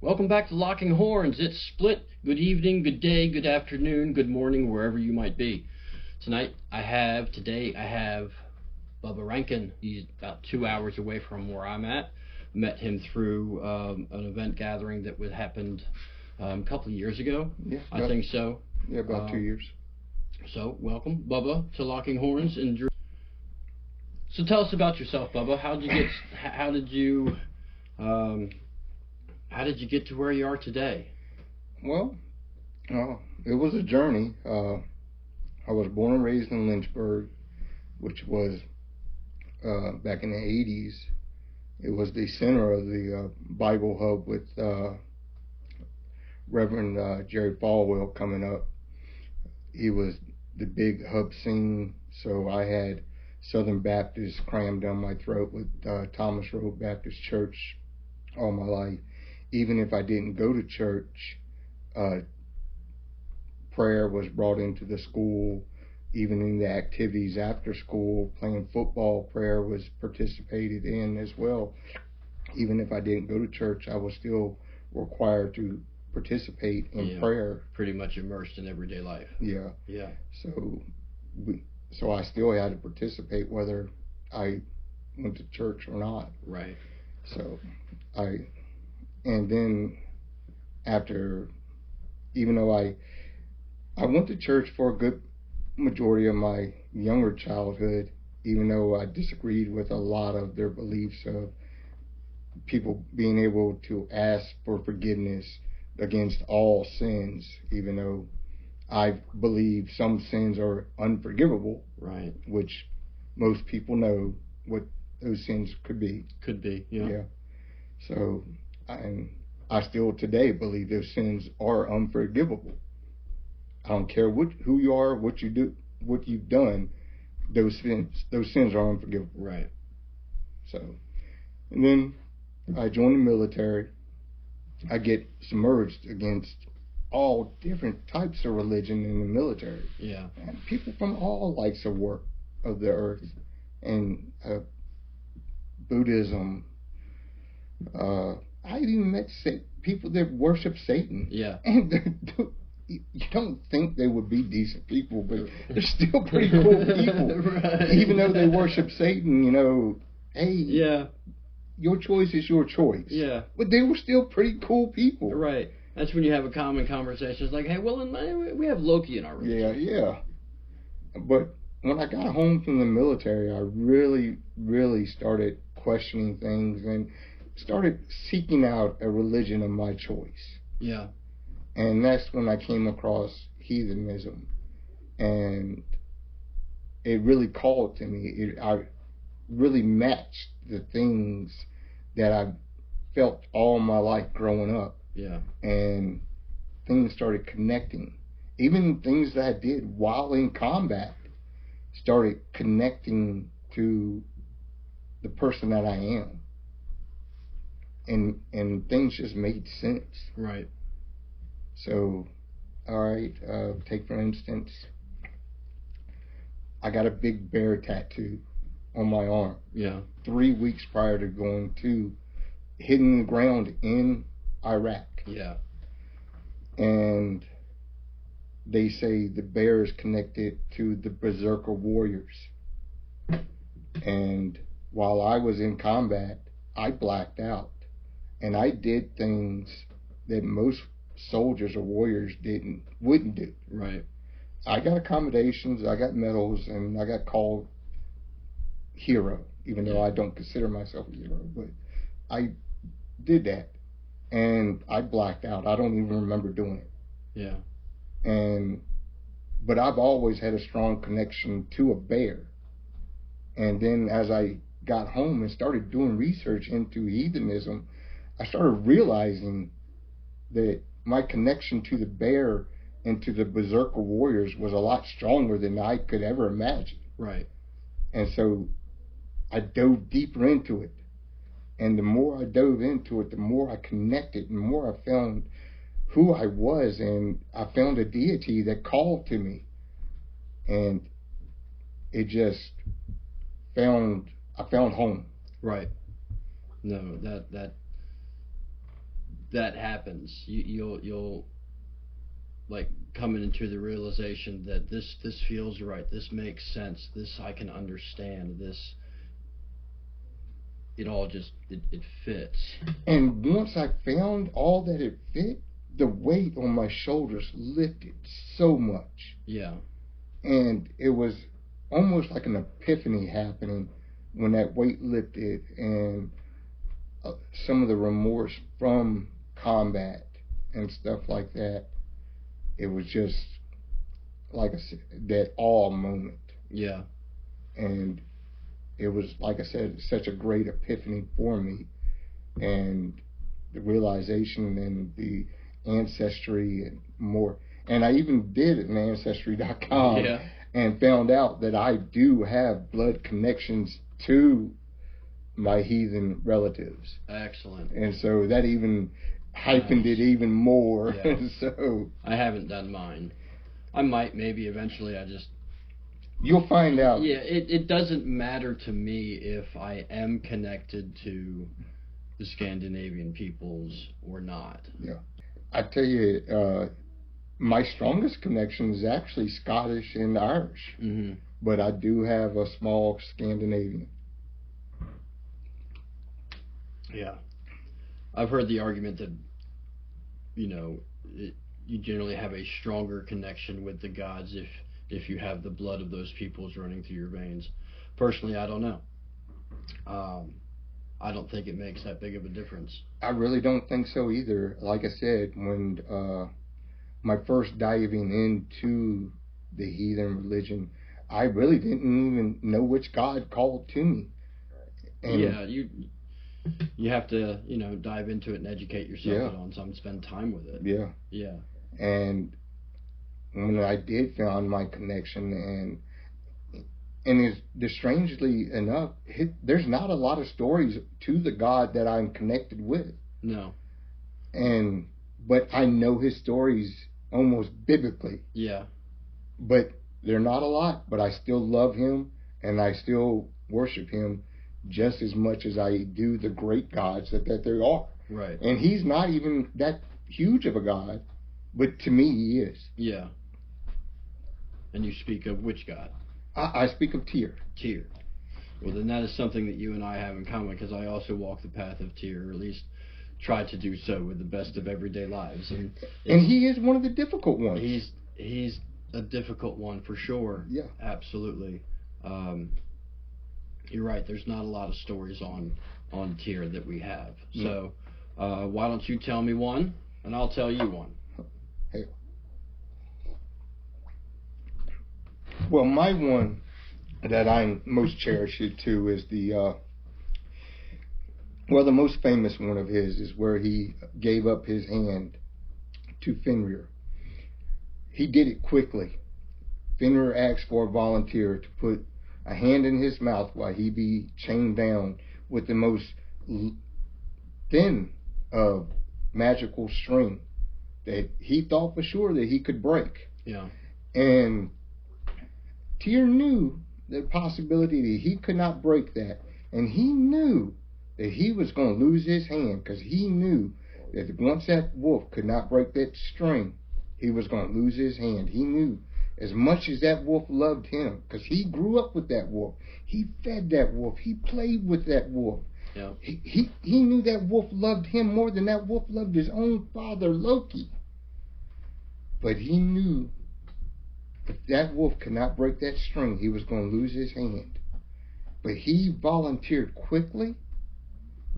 Welcome back to Locking Horns. It's split. Good evening, good day, good afternoon, good morning, wherever you might be. Today I have Bubba Rankin. He's about 2 hours away from where I'm at. Met him through an event gathering that happened a couple of years ago. Yeah, I think so. Yeah, about 2 years. So welcome, Bubba, to Locking Horns. So tell us about yourself, Bubba. How did you get to where you are today? Well, it was a journey. I was born and raised in Lynchburg, which was back in the 80s. It was the center of the Bible hub with Reverend Jerry Falwell coming up. He was the big hub scene, so I had Southern Baptist crammed down my throat with Thomas Road Baptist Church all my life. Even if I didn't go to church, prayer was brought into the school. Even in the activities after school, playing football, prayer was participated in as well. Even if I didn't go to church, I was still required to participate in prayer. Pretty much immersed in everyday life. Yeah. Yeah. So I still had to participate whether I went to church or not. Right. And then after, even though I went to church for a good majority of my younger childhood, even though I disagreed with a lot of their beliefs of people being able to ask for forgiveness against all sins, even though I believe some sins are unforgivable, right? Which most people know what those sins could be. Could be, yeah. So, I still today believe those sins are unforgivable. I don't care who you are, what you do, what you've done. Those sins are unforgivable. Right. So, and then I joined the military. I get submerged against all different types of religion in the military. Yeah. And people from all likes of work of the earth, and Buddhism. I even met people that worship Satan. Yeah. And you don't think they would be decent people, but they're still pretty cool people. Right. Even though they worship Satan, hey. Yeah. Your choice is your choice. Yeah. But they were still pretty cool people. Right. That's when you have a common conversation. It's like, hey, well, we have Loki in our religion. Yeah. But when I got home from the military, I really, really started questioning things and started seeking out a religion of my choice. Yeah. And that's when I came across heathenism. And it really called to me. I really matched the things that I felt all my life growing up. Yeah. And things started connecting. Even things that I did while in combat started connecting to the person that I am. And things just made sense. Right. So, all right, take for instance, I got a big bear tattoo on my arm. Yeah. 3 weeks prior to going to hitting the ground in Iraq. Yeah. And they say the bear is connected to the berserker warriors. And while I was in combat, I blacked out. And I did things that most soldiers or warriors wouldn't do. Right. I got accommodations, I got medals, and I got called hero, even though I don't consider myself a hero. But I did that, and I blacked out. I don't even remember doing it. Yeah. But I've always had a strong connection to a bear. And then as I got home and started doing research into heathenism, I started realizing that my connection to the bear and to the berserker warriors was a lot stronger than I could ever imagine. Right. And so I dove deeper into it. And the more I dove into it, the more I connected, and the more I found who I was, and I found a deity that called to me. And it just I found home. Right. No, that that happens, you'll like coming into the realization that this feels right, this makes sense, this I can understand, this it all just it fits. And once I found all that it fit, the weight on my shoulders lifted so much. Yeah. And it was almost like an epiphany happening when that weight lifted, and some of the remorse from combat and stuff like that. It was just like I said, that awe moment. Yeah. And it was, like I said, such a great epiphany for me, and the realization and the ancestry and more. And I even did an ancestry.com and found out that I do have blood connections to my heathen relatives. Excellent. And so that even heightened it even more. Yeah. So I haven't done mine. I might, maybe eventually. You'll find out. Yeah, it doesn't matter to me if I am connected to the Scandinavian peoples or not. Yeah. I tell you, my strongest connection is actually Scottish and Irish. Mm-hmm. But I do have a small Scandinavian. Yeah. I've heard the argument that, you generally have a stronger connection with the gods if you have the blood of those peoples running through your veins. Personally, I don't know. I don't think it makes that big of a difference. I really don't think so either. Like I said, when my first diving into the heathen religion, I really didn't even know which god called to me. And yeah, you have to, dive into it and educate yourself on something, spend time with it. Yeah. Yeah. And when I did find my connection, and strangely enough, there's not a lot of stories to the God that I'm connected with. No. But I know his stories almost biblically. Yeah. But they're not a lot, but I still love him, and I still worship him just as much as I do the great gods that there are. Right. And he's not even that huge of a god, but to me he is. Yeah. And you speak of which god? I speak of Tyr. Tyr. Well, then that is something that you and I have in common, because I also walk the path of Tyr, or at least try to do so with the best of everyday lives. And he is one of the difficult ones. He's a difficult one for sure. Yeah. Absolutely. You're right. There's not a lot of stories on Tyr that we have. So why don't you tell me one, and I'll tell you one. Hey. Well, my one that I'm most cherished to is the most famous one of his is where he gave up his hand to Fenrir. He did it quickly. Fenrir asked for a volunteer to put a hand in his mouth while he be chained down with the most thin magical string that he thought for sure that he could break. Yeah. And Tyr knew the possibility that he could not break that, and he knew that he was going to lose his hand, because he knew that once that wolf could not break that string, he was going to lose his hand. He knew, as much as that wolf loved him, because he grew up with that wolf, he fed that wolf, he played with that wolf. Yeah. He knew that wolf loved him more than that wolf loved his own father, Loki. But he knew if that wolf could not break that string, he was going to lose his hand. But he volunteered quickly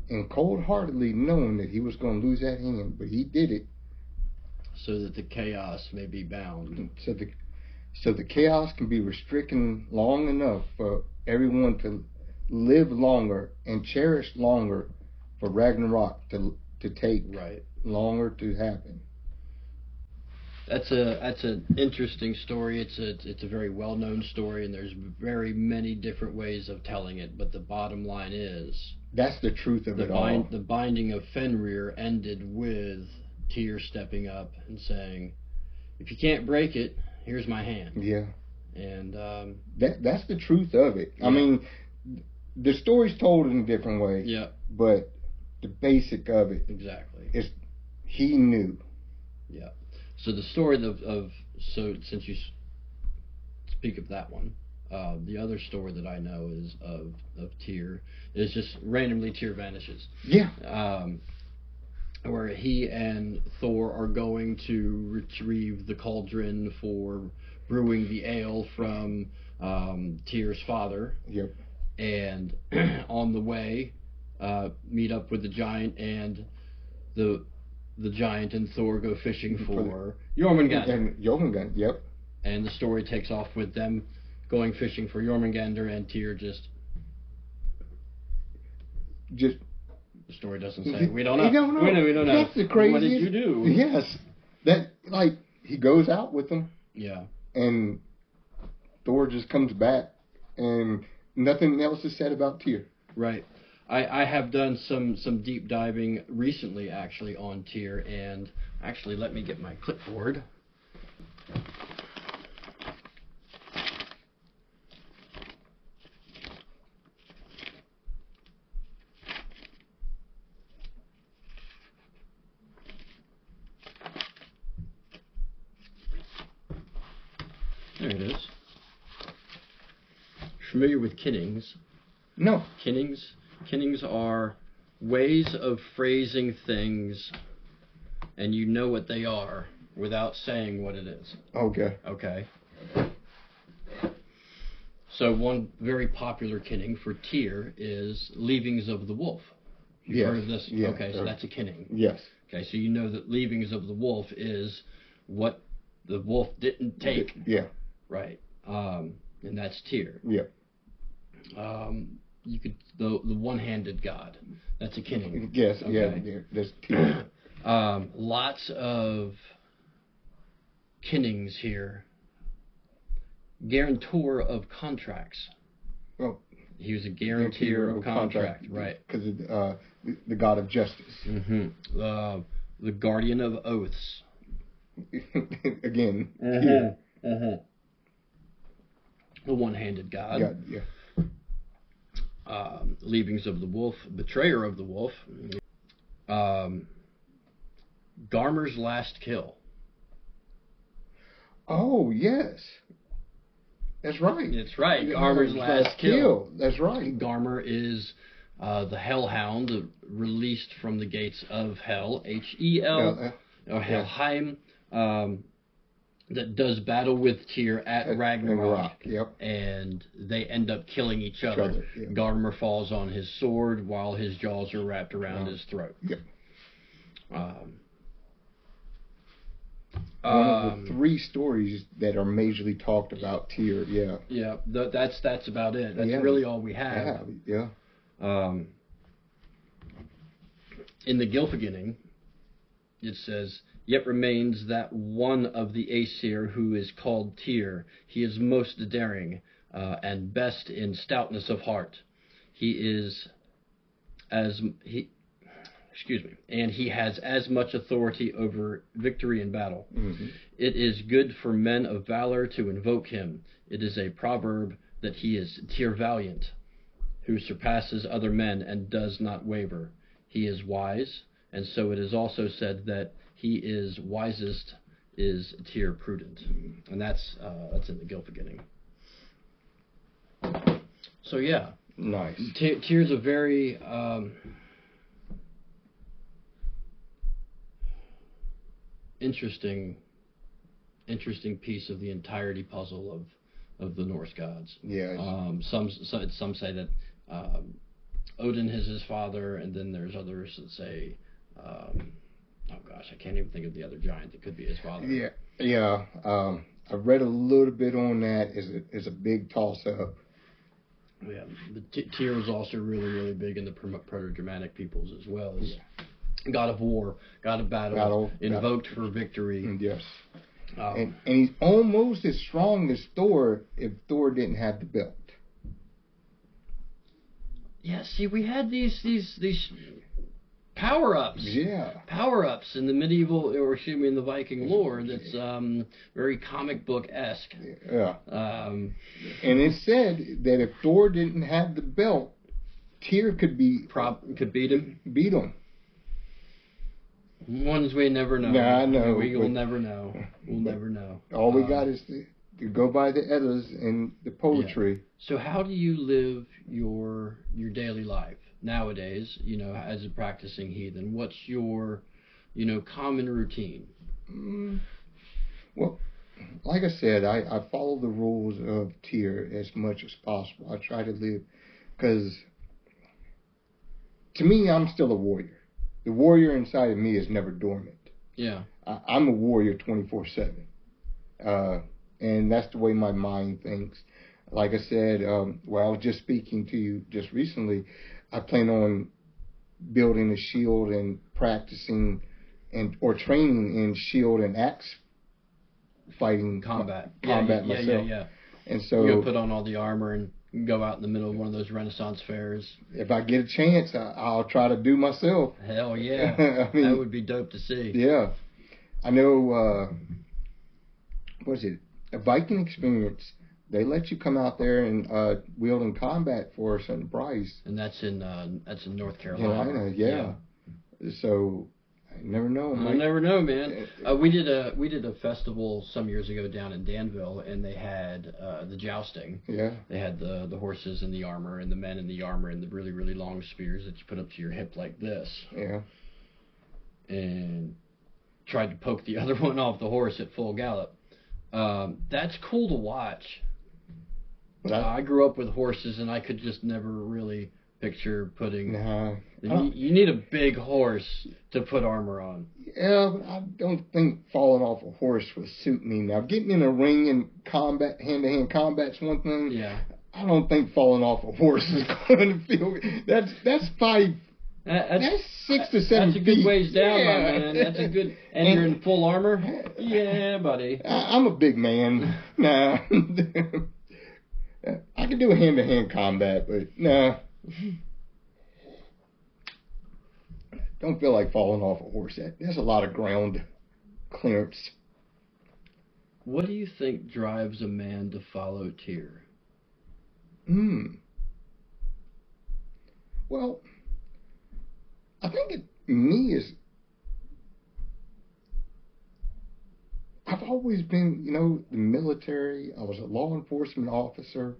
and cold-heartedly, knowing that he was going to lose that hand. But he did it. So that the chaos may be bound. So the chaos can be restricted long enough for everyone to live longer and cherish longer, for Ragnarok to take longer to happen. That's an interesting story. It's a very well-known story, and there's very many different ways of telling it. But the bottom line is that's the truth of it all. The binding of Fenrir ended with Tyr stepping up and saying, "If you can't break it, here's my hand." Yeah. And that's the truth of it. Yeah. I mean, the story's told in a different way. Yeah. But the basic of it exactly is he knew. Yeah. So the story so since you speak of that one, the other story that I know is of Tyr is just randomly Tyr vanishes. Yeah. Where he and Thor are going to retrieve the cauldron for brewing the ale from Tyr's father. Yep. And on the way, meet up with the giant, and the giant and Thor go fishing for Jormungandr. And Jormungandr, yep. And the story takes off with them going fishing for Jormungandr, and Tyr just. The story doesn't say. We don't know. We don't know. We don't know. That's the craziest. What did you do? Yes. That, like, he goes out with them. Yeah. And Thor just comes back, and nothing else is said about Tyr. Right. I have done some deep diving recently, actually, on Tyr, and actually, let me get my clipboard. There it is. Familiar with kinnings? No. Kinnings are ways of phrasing things, and you know what they are without saying what it is. Okay. Okay. So one very popular kinning for Tyr is Leavings of the Wolf. You've heard of this? Yeah. Okay, so that's a kinning. Yes. Okay, so you know that Leavings of the Wolf is what the wolf didn't take. Yeah. Right. And that's Tyr. Yeah. You could the one-handed god. That's a kinning. Yes. Okay. Yeah. That's Tyr. Lots of kinnings here. Guarantor of contracts. Well, he was a guarantor of contract, right? Because the god of justice. Mm-hmm. The guardian of oaths. Again. Mm-hmm. Mm-hmm. The one-handed god. Yeah. Leavings of the wolf, betrayer of the wolf. Garmer's last kill. Oh yes, that's right. That's right. Garmer's last kill. That's right. Garmer is the hellhound released from the gates of hell. Hel or Helheim. That does battle with Tyr at Ragnarok. Yep. And they end up killing each other. Yeah. Garmer falls on his sword while his jaws are wrapped around his throat. Yep. One of the 3 stories that are majorly talked about Tyr. Yeah. Yeah. That's about it. That's really all we have. Yeah. In the Gylfaginning, it says, "Yet remains that one of the Aesir who is called Tyr. He is most daring, and best in stoutness of heart. And he has as much authority over victory in battle. Mm-hmm. It is good for men of valor to invoke him. It is a proverb that he is Tyr valiant, who surpasses other men and does not waver. He is wise, and so it is also said that he is wisest is Tyr prudent." And that's in the Gylfaginning. So yeah. Nice. Tyr's a very interesting piece of the entirety puzzle of the Norse gods. Yeah. Some say that Odin is his father, and then there's others that say, oh gosh, I can't even think of the other giant that could be his father. Yeah. I read a little bit on that. Is a big toss up. Yeah, but Tyr was also really, really big in the Proto-Germanic peoples as well. As god of war, god of battle, invoked for victory. Yes. And he's almost as strong as Thor if Thor didn't have the belt. Yeah, see, we had these power-ups. Yeah. Power-ups in the medieval, or excuse me, in the Viking lore that's very comic book-esque. Yeah. And it said that if Thor didn't have the belt, Tyr could beat him. Beat him. Ones we never know. Nah, I know. We will never know. We'll never know. All we got is to go by the Eddas and the poetry. Yeah. So how do you live your daily life nowadays, as a practicing heathen? What's your, common routine? Well, like I said, I follow the rules of Tyr as much as possible. I try to live, because to me, I'm still a warrior. The warrior inside of me is never dormant. Yeah. I'm a warrior 24/7. And that's the way my mind thinks. Like I said, well, I was just speaking to you just recently. I plan on building a shield and practicing or training in shield and axe fighting combat myself. Yeah. And so you'll put on all the armor and go out in the middle of one of those Renaissance fairs. If I get a chance, I'll try to do myself. Hell yeah. I mean, that would be dope to see. Yeah. I know, what is it? A Viking experience. They let you come out there and wield in combat for a certain price. And that's in North Carolina. Yeah. So I never know. I never know, man. We did a festival some years ago down in Danville, and they had the jousting. Yeah. They had the horses in the armor, and the men in the armor, and the really, really long spears that you put up to your hip like this. Yeah. And tried to poke the other one off the horse at full gallop. That's cool to watch. I grew up with horses, and I could just never really picture putting. You need a big horse to put armor on. Yeah, but I don't think falling off a horse would suit me. Now, getting in a ring and combat, hand-to-hand combat's one thing. Yeah. I don't think falling off a horse is going to feel. That's 6 to 7 feet. That's a feet. good ways down, my man. That's a good. And you're in full armor. Yeah, buddy. I'm a big man. Nah. I can do a hand-to-hand combat, but nah. Don't feel like falling off a horse. That's a lot of ground clearance. What do you think drives a man to follow Tyr? Well, I think me is. I've always been, the military. I was a law enforcement officer.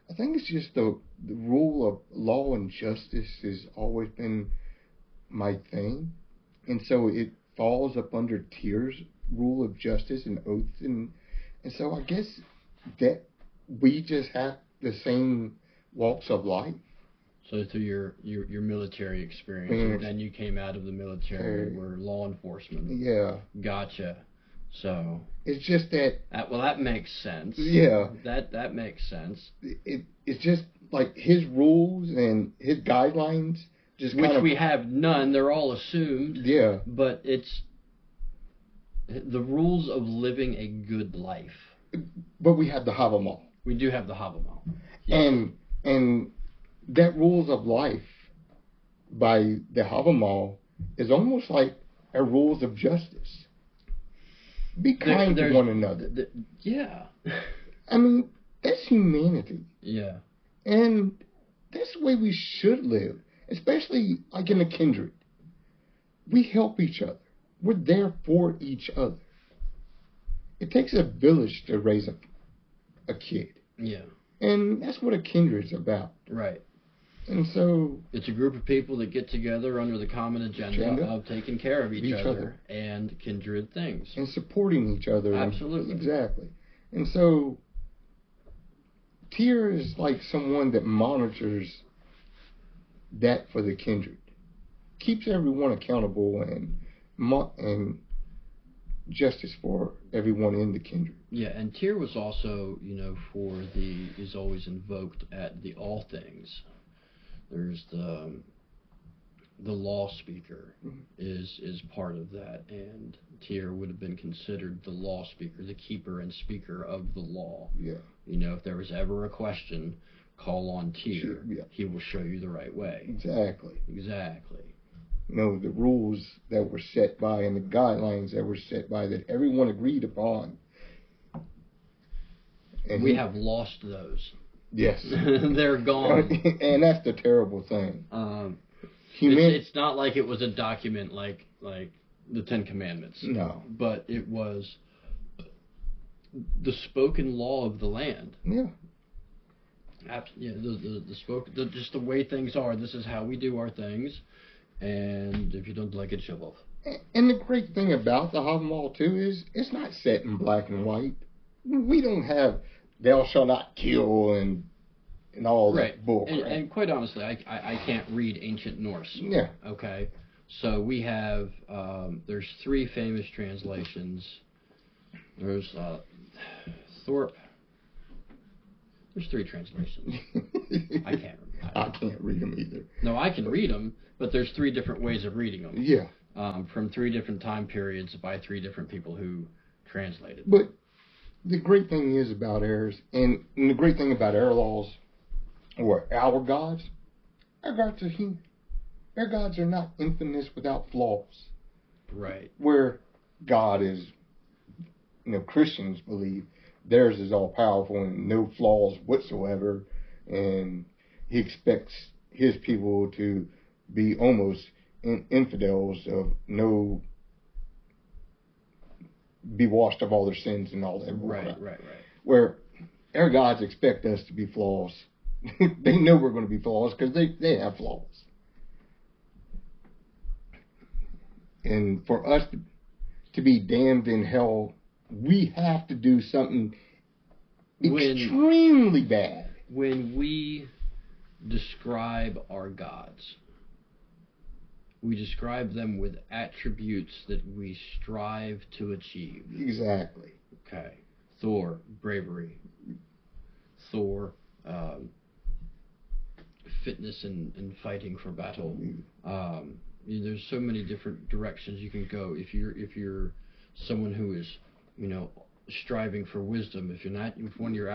I think it's just the rule of law and justice has always been my thing. And so it falls up under Tyr's rule of justice and oaths. And so I guess that we just have the same walks of life. So through your military experience, and then you came out of the military, were law enforcement. Yeah. Gotcha. So it's just that. Well, that makes sense. Yeah. That makes sense. It's just like his rules and his guidelines. Which we have none. They're all assumed. Yeah. But it's the rules of living a good life. But we have the Havamal. We do have the Havamal. Yes. And that rules of life by the Havamal is almost like a rules of justice. Be kind to one another. Yeah. I mean, that's humanity. Yeah. And that's the way we should live, especially like in a kindred. We help each other. We're there for each other. It takes a village to raise a kid. Yeah. And that's what a kindred's about. Right. And so it's a group of people that get together under the common agenda of taking care of each other and kindred things. And supporting each other. Absolutely. Exactly. And so Tyr is like someone that monitors that for the kindred. Keeps everyone accountable and justice for everyone in the kindred. Yeah, and Tyr was also, is always invoked at the all things. There's the law speaker is part of that, and Tyr would have been considered the law speaker, the keeper and speaker of the law. Yeah. If there was ever a question, call on Tyr. Yeah. He will show you the right way. Exactly. The rules that were set by and the guidelines that were set by that everyone agreed upon. And we have lost those. Yes. They're gone. And that's the terrible thing. It's not like it was a document like the Ten Commandments. No. But it was the spoken law of the land. Yeah. Yeah, just the way things are. This is how we do our things, and if you don't like it, shove off. And the great thing about the Havamal too is it's not set in black and white. We don't have "thou shalt not kill" and all that bull crap. And quite honestly, I can't read ancient Norse. Yeah. Okay. So we have there's 3 famous translations. There's Thorpe. There's 3 translations. I can't read. I can't read them either. No, I can read them, but there's 3 different ways of reading them. Yeah. From 3 different time periods by 3 different people who translated. But the great thing is about errors, and the great thing about error laws, or our gods are human. Our gods are not infinite without flaws. Right. Where God is, Christians believe theirs is all powerful and no flaws whatsoever, and he expects his people to be almost infidels of be washed of all their sins and all that. Right. Where our gods expect us to be flaws. They know we're going to be flaws because they have flaws. And for us to be damned in hell, we have to do something extremely bad. When we describe our gods, we describe them with attributes that we strive to achieve. Exactly. Okay. Thor, bravery. Thor, fitness and fighting for battle. There's so many different directions you can go. If you're someone who is, striving for wisdom, if one of your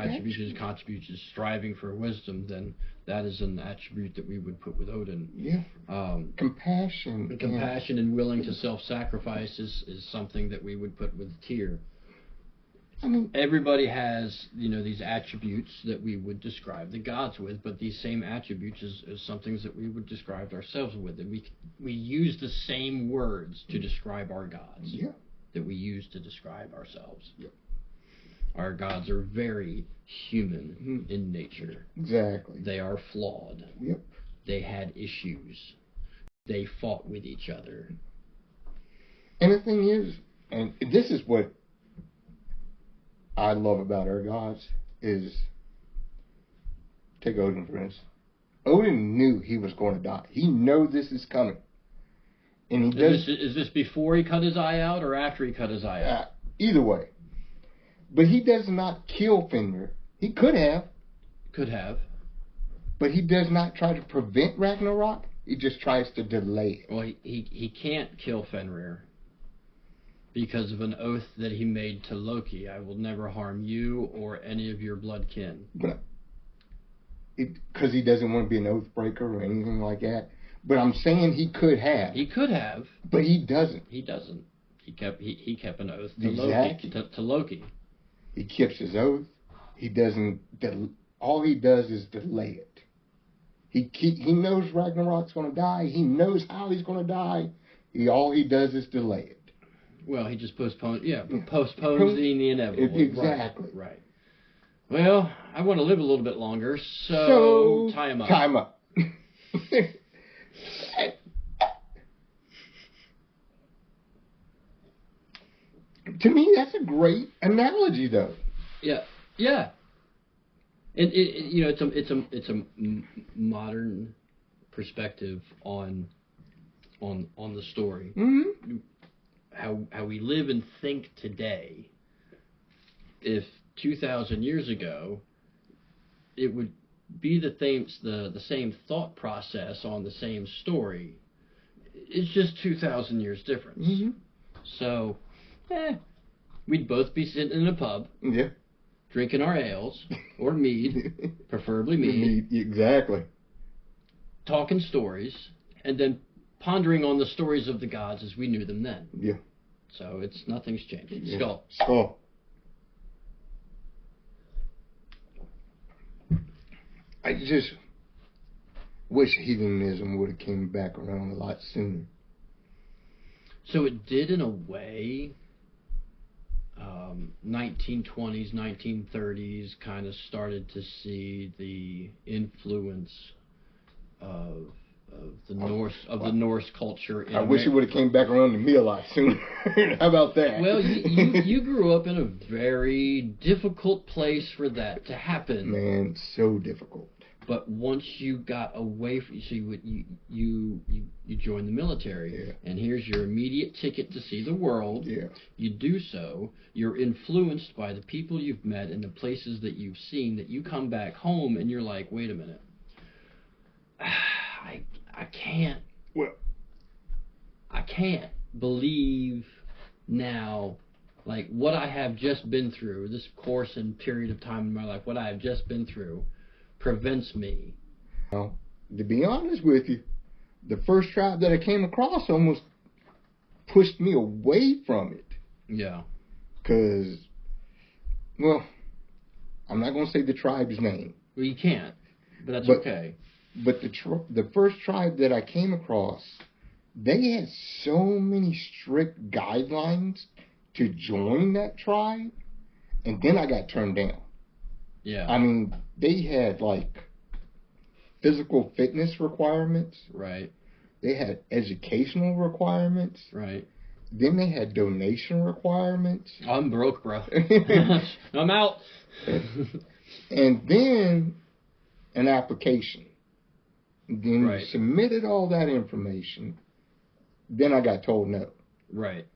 contributes is striving for wisdom, then that is an attribute that we would put with Odin. Yeah. Compassion. Compassion and willing to self-sacrifice is something that we would put with Tyr. I mean, everybody has, these attributes that we would describe the gods with, but these same attributes is some things that we would describe ourselves with. And we use the same words to describe our gods that we use to describe ourselves. Yep. Our gods are very human in nature. Exactly. They are flawed. Yep. They had issues. They fought with each other. And the thing is, and this is what I love about our gods, is, take Odin for instance. Odin knew he was going to die. He knows this is coming. And is this before he cut his eye out or after he cut his eye out? Either way. But he does not kill Fenrir. He could have. Could have. But he does not try to prevent Ragnarok. He just tries to delay it. Well, he can't kill Fenrir because of an oath that he made to Loki. I will never harm you or any of your blood kin. Because he doesn't want to be an oath breaker or anything like that. But I'm saying he could have. He could have. But he doesn't. He doesn't. He kept an oath to to Loki. He keeps his oath. He doesn't. All he does is delay it. He knows Ragnarok's going to die. He knows how he's going to die. All he does is delay it. Well, he just postpones the inevitable. Exactly. Right. Well, I want to live a little bit longer, so tie him up. Tie him up. To me, that's a great analogy, though. Yeah. It's a modern perspective on the story. Mm-hmm. How we live and think today. If 2,000 years ago, it would be the same thought process on the same story. It's just 2,000 years difference. Mm-hmm. So, we'd both be sitting in a pub. Yeah. Drinking our ales or mead, preferably mead. Exactly. Talking stories, and then pondering on the stories of the gods as we knew them then. Yeah. So nothing's changed. Yeah. Skull. I just wish heathenism would have came back around a lot sooner. So it did in a way. 1920s, 1930s kind of started to see the influence of the Norse culture. I wish it would have came back around to me a lot sooner. How about that? Well, you grew up in a very difficult place for that to happen. Man, so difficult. But once you got away from, so you joined the military, yeah. and here's your immediate ticket to see the world. Yeah. You do so. You're influenced by the people you've met and the places that you've seen. That you come back home and you're like, wait a minute, I can't. Well, I can't believe now, like what I have just been through. This course and period of time in my life, what I have just been through, prevents me. Now, to be honest with you, the first tribe that I came across almost pushed me away from it. Yeah. Because, well, I'm not going to say the tribe's name. Well, you can't, but that's okay. But the first tribe that I came across, they had so many strict guidelines to join that tribe, and then I got turned down. Yeah. I mean, they had like physical fitness requirements. Right. They had educational requirements. Right. Then they had donation requirements. I'm broke, bro. I'm out. And then an application. Then right. You submitted all that information. Then I got told no. Right.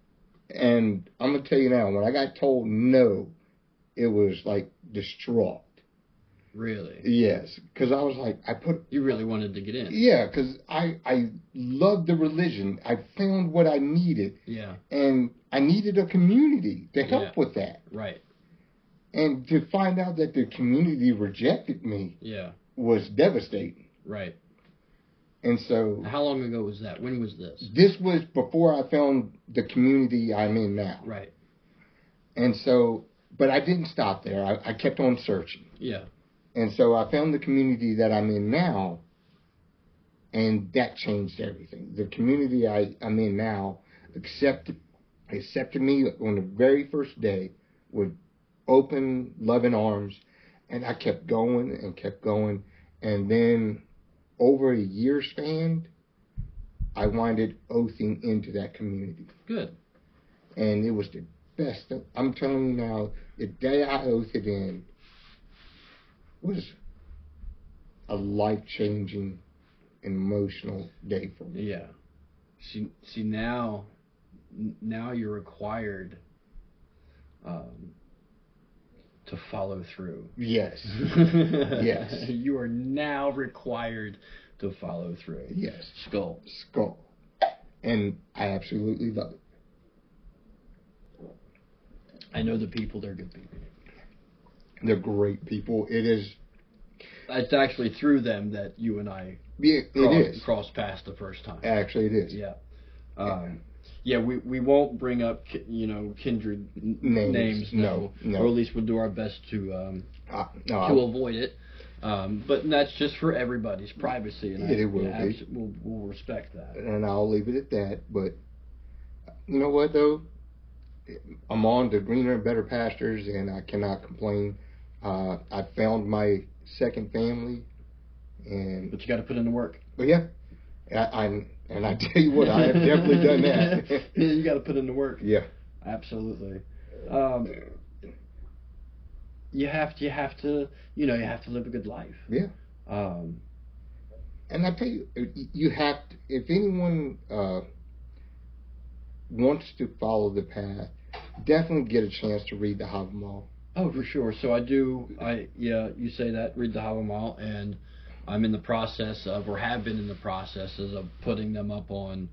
And I'm going to tell you now, when I got told no, it was like distraught. Really? Yes, because I was like, you really wanted to get in. Yeah, because I loved the religion. I found what I needed. Yeah. And I needed a community to help with that. Right. And to find out that the community rejected me was devastating. Right. And so... How long ago was that? When was this? This was before I found the community I'm in now. Right. And so... But I didn't stop there. I kept on searching. Yeah. And so I found the community that I'm in now, and that changed everything. The community I'm in now accepted me on the very first day with open, loving arms, and I kept going and kept going. And then over a year span, I winded oathing into that community. Good. And it was the best. I'm telling you now, the day I oathed in was a life-changing, emotional day for me. Yeah. See now you're required to follow through. Yes. Yes. You are now required to follow through. Yes. Skull. And I absolutely love it. I know the people, they're good people. They're great people. It's actually through them that you and I crossed paths the first time. Actually, it is. Yeah. We won't bring up kindred names. No. Or at least we'll do our best to avoid it. But that's just for everybody's privacy, and it will be. We'll respect that. And I'll leave it at that. But you know what though? I'm on to greener and better pastures, and I cannot complain. I found my second family, but you got to put in the work. But yeah, and I tell you what, I have definitely done that. Yeah, you got to put in the work. Yeah, absolutely. You have to live a good life. Yeah. And I tell you, you have to, if anyone wants to follow the path, definitely get a chance to read the Havamal. Oh, for sure. So you say that, read the Havamal, and I'm in the process of, or have been in the processes of putting them up on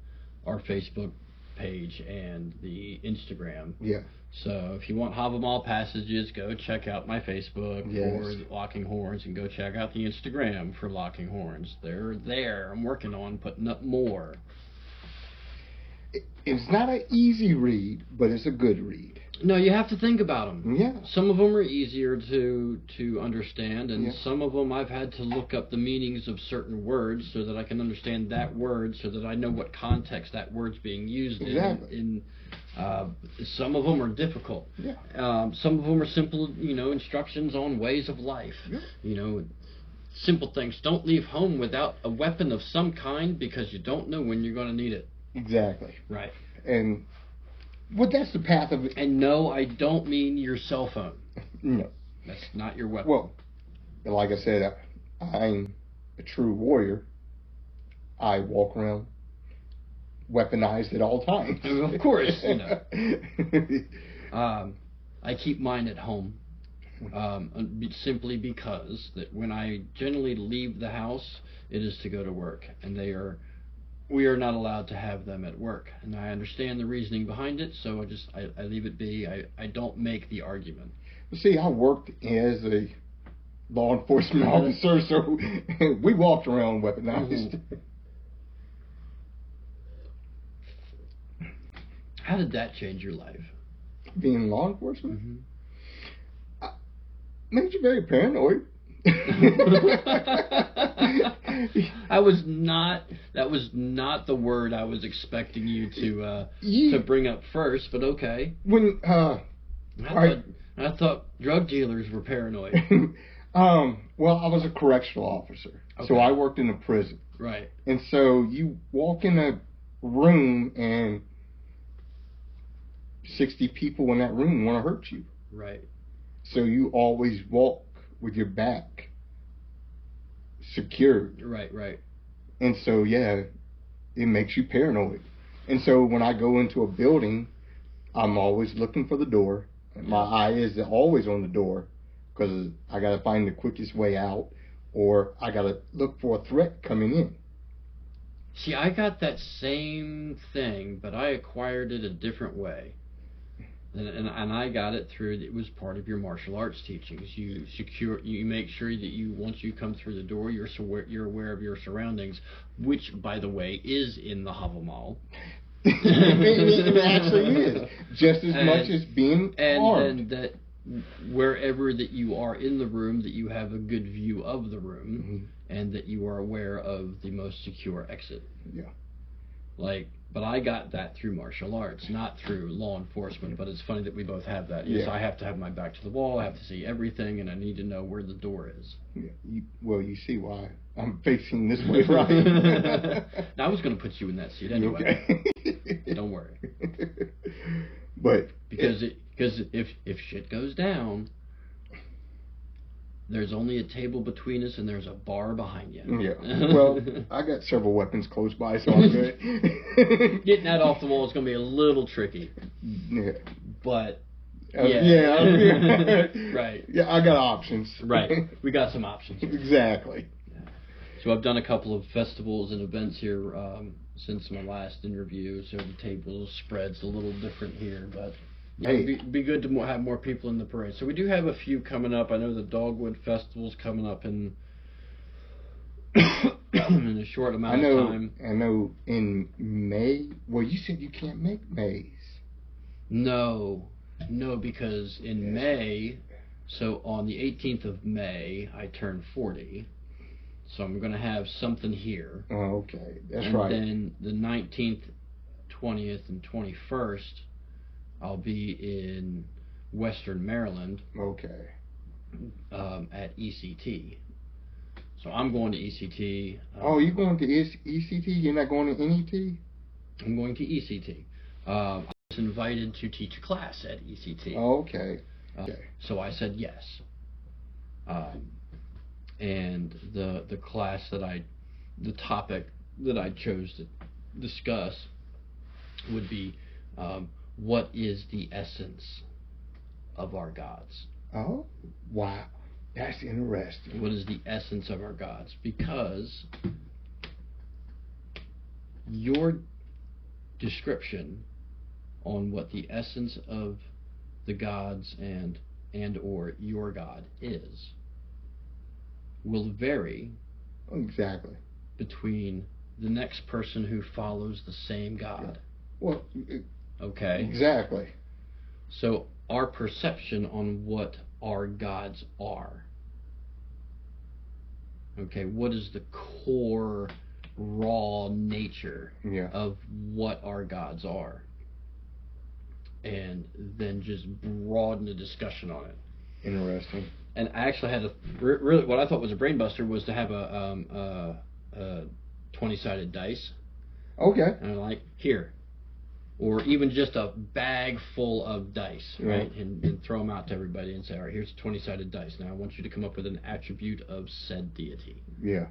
our Facebook page and the Instagram. Yeah. So if you want Havamal passages, go check out my Facebook for Locking Horns, and go check out the Instagram for Locking Horns. They're there. I'm working on putting up more. It's not an easy read, but it's a good read. No, you have to think about them. Yeah. Some of them are easier to understand, and Yeah. some of them I've had to look up the meanings of certain words so that I can understand that word, so that I know what context that word's being used Exactly. in. Some of them are difficult. Yeah. Some of them are simple, instructions on ways of life. Yeah. Simple things. Don't leave home without a weapon of some kind because you don't know when you're going to need it. Exactly. Right. And that's the path of it. And no, I don't mean your cell phone. No. That's not your weapon. Well, like I said, I'm a true warrior. I walk around weaponized at all times. Of course, I keep mine at home, simply because that when I generally leave the house, it is to go to work, and we are not allowed to have them at work. And I understand the reasoning behind it, so I leave it be. I don't make the argument. See, I worked as a law enforcement officer, so we walked around weaponized. How did that change your life? Being law enforcement? Made you very paranoid. That was not the word I was expecting you to bring up first, but okay. I thought drug dealers were paranoid. Well, I was a correctional officer, so I worked in a prison. Right. And so you walk in a room and 60 people in that room want to hurt you. Right. So you always walk with your back secured. Right. And so, yeah, it makes you paranoid. And so when I go into a building, I'm always looking for the door. My eye is always on the door because I got to find the quickest way out, or I got to look for a threat coming in. See, I got that same thing, but I acquired it a different way. And I got it through, it was part of your martial arts teachings. You make sure that once you come through the door, you're aware of your surroundings, which, by the way, is in the Hovel Mall. It actually is, just as much as being armed. And that wherever that you are in the room, that you have a good view of the room, and that you are aware of the most secure exit. Yeah. But I got that through martial arts, not through law enforcement. But it's funny that we both have that. Yes, I have to have my back to the wall. I have to see everything, and I need to know where the door is. Yeah. You see why I'm facing this way, right? Now, I was going to put you in that seat anyway. Okay. Don't worry. But because if shit goes down, there's only a table between us and there's a bar behind you. Yeah. Well, I got several weapons close by, so I'm good. Getting that off the wall is going to be a little tricky. Yeah. But yeah. Right. Yeah, I got options. Right. We got some options. Exactly. Yeah. So I've done a couple of festivals and events here since my last interview, so the table spread's a little different here, but it'd be good to have more people in the parade. So we do have a few coming up. I know the Dogwood Festival's coming up in a short amount of time. I know in May. Well, you said you can't make Mays. No, because in May, so on the 18th of May, I turn 40. So I'm going to have something here. Oh, okay. That's and right. And then the 19th, 20th, and 21st, I'll be in Western Maryland. Okay. At ECT. So I'm going to ECT. You're going to ECT? You're not going to NET? I'm going to ECT. I was invited to teach a class at ECT. Okay. So I said yes. And the class the topic that I chose to discuss would be what is the essence of our gods? Oh, wow. That's interesting. What is the essence of our gods? Because your description on what the essence of the gods and or your God is will vary exactly between the next person who follows the same God. Well, okay. Exactly. So our perception on what our gods are. Okay, what is the core, raw nature of what our gods are? And then just broaden the discussion on it. Interesting. And I actually had really what I thought was a brain buster was to have a 20-sided dice. Okay. And I'm like, here. Or even just a bag full of dice, right? And throw them out to everybody and say, all right, here's a 20-sided dice. Now I want you to come up with an attribute of said deity. Yeah.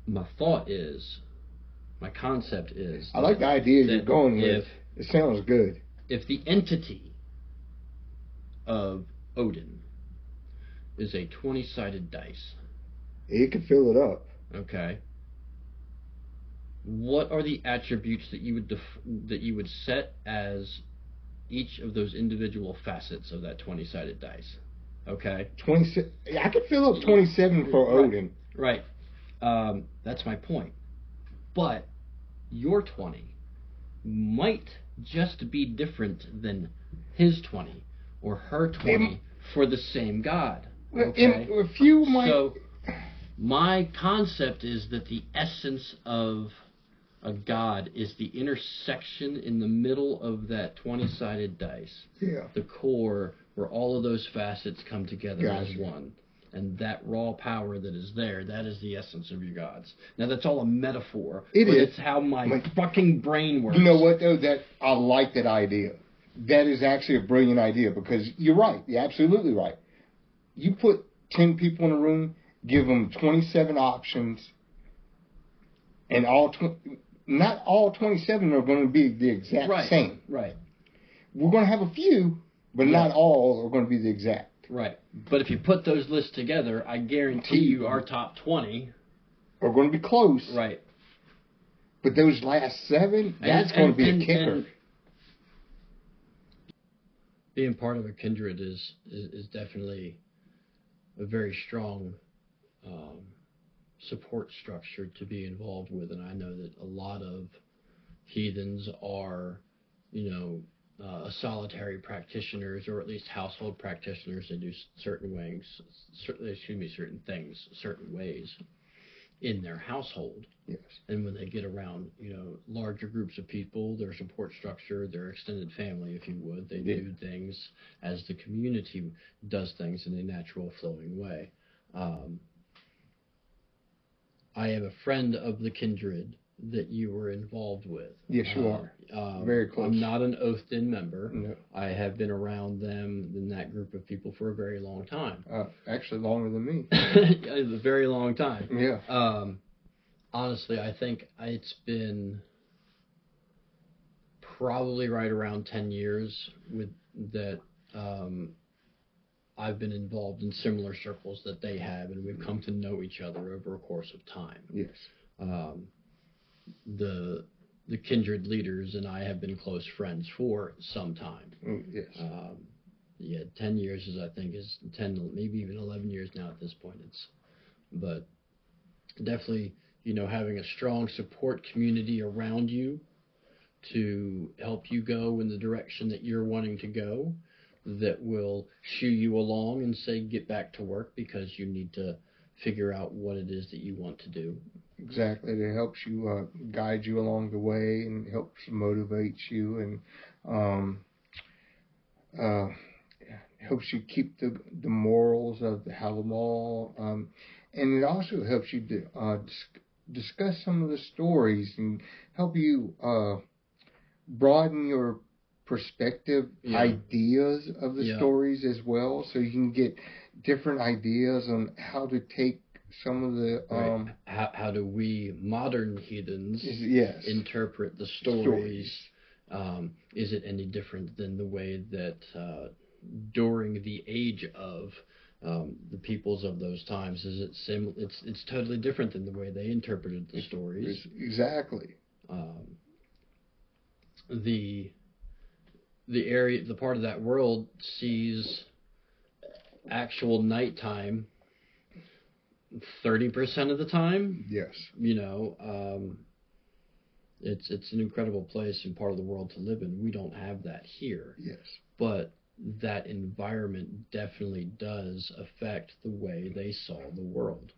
My thought is, my concept is... I like the idea you're going with. It sounds good. If the entity of Odin is a 20-sided dice... It could fill it up. Okay. What are the attributes that you would set as each of those individual facets of that 20-sided dice? Okay. 27. I could fill up 27 for Odin. Right. That's my point. But your 20 might just be different than his 20 or her 20 for the same god. Okay. A few might. So my concept is that the essence of a god is the intersection in the middle of that 20-sided dice. Yeah. The core where all of those facets come together as one. And that raw power that is there, that is the essence of your gods. Now, that's all a metaphor. It's how my fucking brain works. You know what, though? That I like that idea. That is actually a brilliant idea because you're right. You're absolutely right. You put 10 people in a room, give them 27 options, and not all 27 are going to be the exact same. Right. We're going to have a few, but not all are going to be the exact. Right. But if you put those lists together, I guarantee you our top 20 are going to be close. Right. But those last 7, that's going to be a kicker. And being part of a kindred is definitely a very strong support structure to be involved with. And I know that a lot of heathens are, solitary practitioners, or at least household practitioners. They do certain things certain ways in their household. Yes. And when they get around, larger groups of people, their support structure, their extended family, if you would, they do things as the community does things in a natural flowing way. I am a friend of the kindred that you were involved with. Yes, you are. Very close. I'm not an oathed-in member. No. I have been around them in that group of people for a very long time. Actually, longer than me. A very long time. Yeah. Honestly, I think it's been probably right around 10 years with that. I've been involved in similar circles that they have, and we've come to know each other over a course of time. Yes. The kindred leaders and I have been close friends for some time. Yes. 10 years is 10, maybe even 11 years now at this point. But definitely, having a strong support community around you to help you go in the direction that you're wanting to go, that will shoo you along and say, get back to work because you need to figure out what it is that you want to do. Exactly. It helps you guide you along the way and helps motivate you and helps you keep the morals of the Halamal. And it also helps you discuss some of the stories and help you broaden your perspective, ideas of the stories as well, so you can get different ideas on how to take some of the how do we modern heathens interpret the stories? Is it any different than the way that during the age of the peoples of those times, is it it's totally different than the way they interpreted the stories. Exactly. The part of that world sees actual nighttime 30% of the time. Yes. It's an incredible place and part of the world to live in. We don't have that here. Yes. But that environment definitely does affect the way they saw the world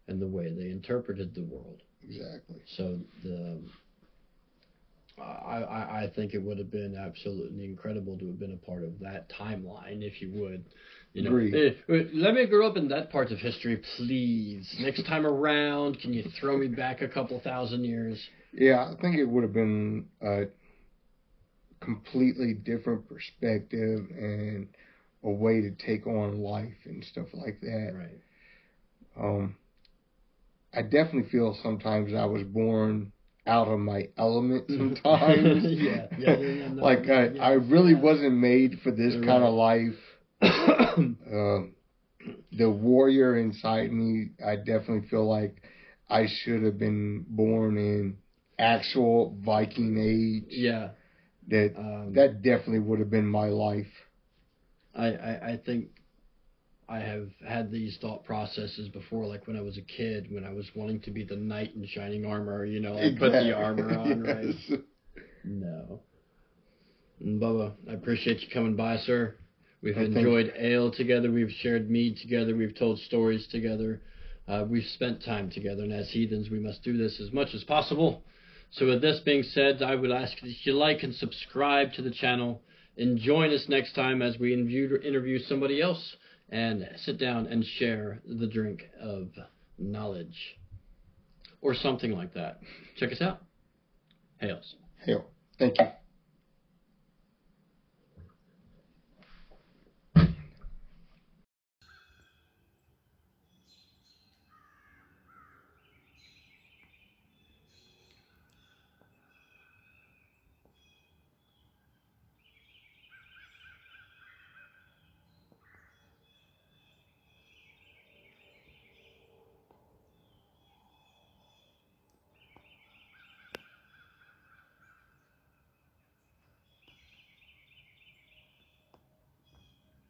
and the way they interpreted the world. Exactly. So I think it would have been absolutely incredible to have been a part of that timeline, if you would. You know, let me grow up in that part of history, please. Next time around, can you throw me back a couple thousand years? Yeah, I think it would have been a completely different perspective and a way to take on life and stuff like that. Right. I definitely feel sometimes I was born out of my element sometimes. I really wasn't made for this kind of life. The warrior inside me, I definitely feel like I should have been born in actual Viking age. Yeah. That definitely would have been my life. I think I have had these thought processes before, like when I was a kid, when I was wanting to be the knight in shining armor, you know, like put the armor on, right? No. And Bubba, I appreciate you coming by, sir. We've enjoyed ale together. We've shared mead together. We've told stories together. We've spent time together. And as heathens, we must do this as much as possible. So with this being said, I would ask that you like and subscribe to the channel. And join us next time as we interview somebody else and sit down and share the drink of knowledge. Or something like that. Check us out. Hails. Hail. Thank you.